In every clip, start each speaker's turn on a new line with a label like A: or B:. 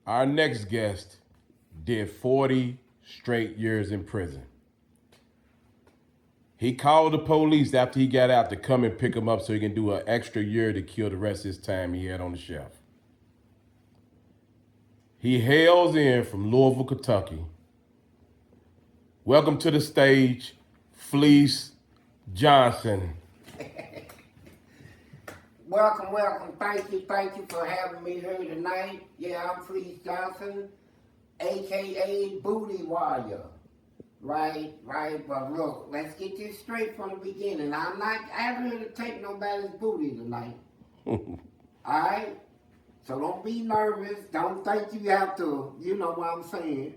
A: Our next guest did 40 straight years in prison. He called the police after he got out to come and pick him up so he can do an extra year to kill the rest of his time he had on the shelf. He hails in from Louisville, Kentucky. Welcome to the stage, Fleece Johnson.
B: Welcome. Thank you for having me here tonight. Yeah, I'm Fleece Johnson, aka Booty Warrior. Right. But look, let's get this straight from the beginning. I'm here to take nobody's booty tonight. Alright? So don't be nervous. Don't think you have to, you know what I'm saying,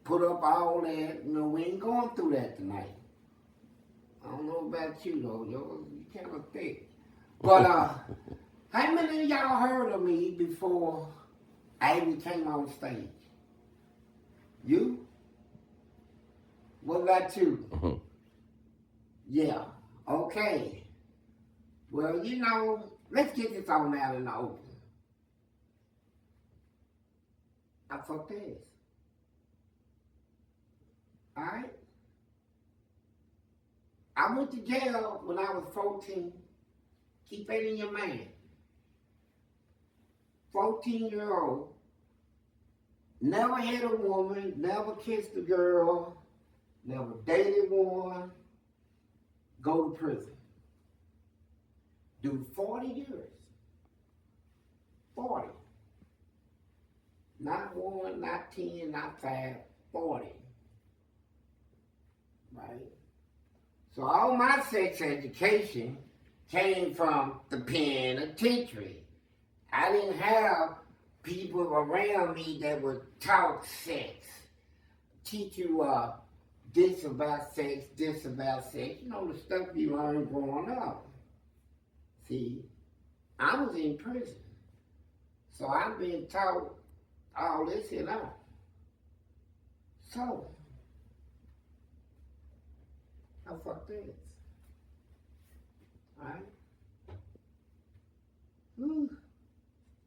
B: put up all that. You know, we ain't going through that tonight. I don't know about you though, you kind of thick. But how many of y'all heard of me before I even came on stage? You? What about you? Yeah. Okay. Well, you know, let's get this on out in the open. I fucked ass. Alright? I went to jail when I was 14. Keep that in your mind. 14-year-old. Never had a woman, never kissed a girl, never dated one. Go to prison. Do 40 years. 40. Not 1, not 10, not 5, 40. Right? So all my sex education came from the penitentiary. I didn't have people around me that would talk sex, teach you this about sex, you know, the stuff you learn growing up. See, I was in prison, so I've been taught all this and that. So, I fucked this. Alright?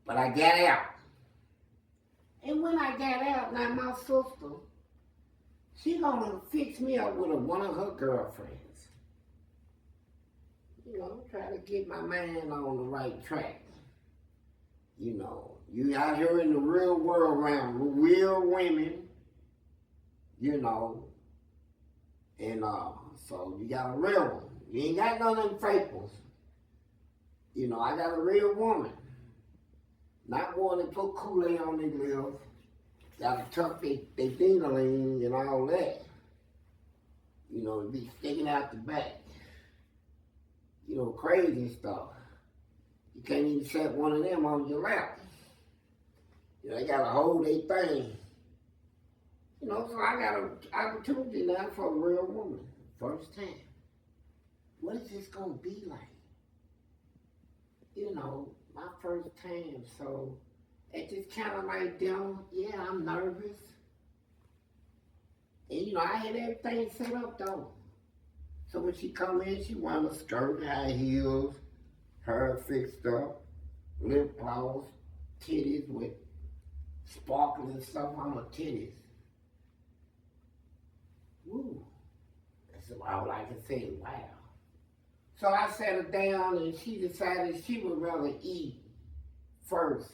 B: But I got out. And when I got out, now my sister, she gonna fix me up with one of her girlfriends. You know, try to get my mind on the right track. You know, you out here in the real world around real women, you know, and so you got a real one. You ain't got none of them fake ones. You know, I got a real woman. Not one that put Kool-Aid on their lips, got to tuck their fingerling and all that. You know, to be sticking out the back. You know, crazy stuff. You can't even set one of them on your lap. You know, they got to hold their thing. You know, so I got an opportunity now for a real woman. First time. What is this going to be like? You know, my first time, so it just kind of like, yeah, I'm nervous. And you know, I had everything set up though. So when she come in, she wanted a skirt, high heels, hair fixed up, lip gloss, titties with sparkling stuff on her titties. Woo. That's all I can say, wow. So I sat her down and she decided she would rather eat first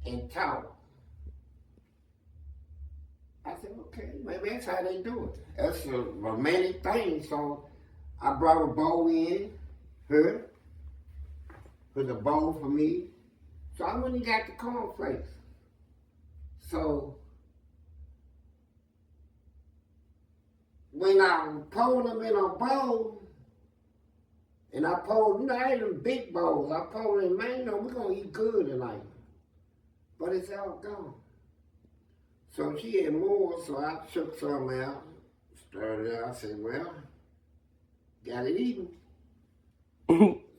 B: and talk. I said, okay, maybe that's how they do it. That's a romantic thing. So I brought a bowl in, her, with a bowl for me. So I went and got the cornflakes. So when I poured them in a bowl, and I poured, you know, I had them big bowls. I poured in, man, you know, we're going to eat good tonight. But it's all gone. So she had more, so I took some out, stirred it out. I said, well, got it even.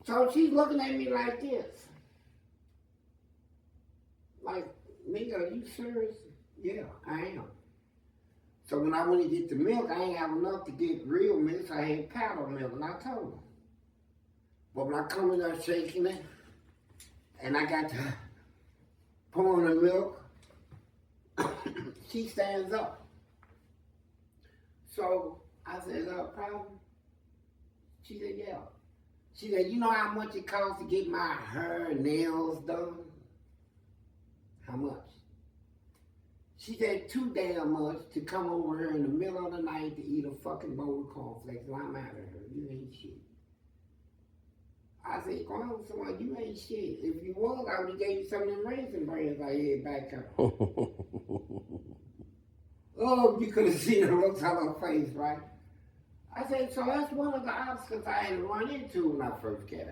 B: So she's looking at me like this. Like, nigga, are you serious? Yeah, I am. So when I went to get the milk, I ain't have enough to get real milk, so I had powder milk, and I told her. But when I come in there shaking it, and I got to pouring the milk, she stands up. So I said, problem? She said, yeah. She said, you know how much it costs to get my hair and nails done? How much? She said, too damn much to come over here in the middle of the night to eat a fucking bowl of cornflakes. Well, I'm out of her. You ain't shit. I said, come on, someone, you ain't shit. If you was, I would have gave you some of them raisin brands I had back up. Oh, you could have seen the looks on her face, right? I said, so that's one of the obstacles I had to run into when I first got out.